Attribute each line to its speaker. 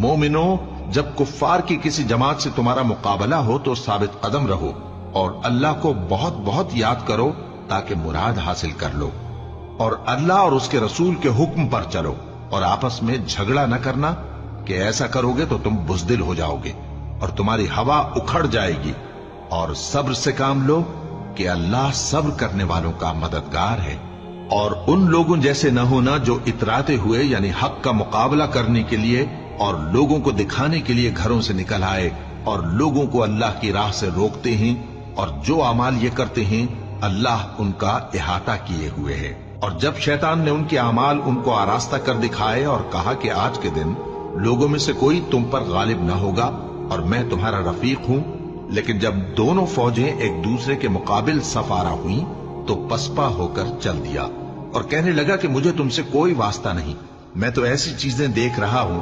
Speaker 1: मोमिनो, जब कुफ्फार की किसी जमात से तुम्हारा मुकाबला हो तो साबित कदम रहो और अल्लाह को बहुत बहुत याद करो ताकि मुराद हासिल कर लो, और अल्लाह और उसके रसूल के हुक्म पर चलो, और आपस में झगड़ा न करना कि ऐसा करोगे तो तुम बुज़दिल हो जाओगे और तुम्हारी हवा उखड़ जाएगी, और सब्र से काम लो कि अल्लाह सब्र करने वालों का मददगार है। और उन लोगों जैसे न होना जो इतराते हुए यानी हक का मुकाबला करने के लिए और लोगों को दिखाने के लिए घरों से निकल आए और लोगों को अल्लाह की राह से रोकते हैं, और जो अमाल ये करते हैं अल्लाह उनका इहाता किए हुए है। और जब शैतान ने उनके अमाल उनको आरास्ता कर दिखाए और कहा कि आज के दिन लोगों में से कोई तुम पर गालिब न होगा और मैं तुम्हारा रफीक हूं, लेकिन जब दोनों फौजें एक दूसरे के मुकाबिल सफारा हुई तो पसपा होकर चल दिया और कहने लगा कि मुझे तुमसे कोई वास्ता नहीं, मैं तो ऐसी चीजें देख रहा हूं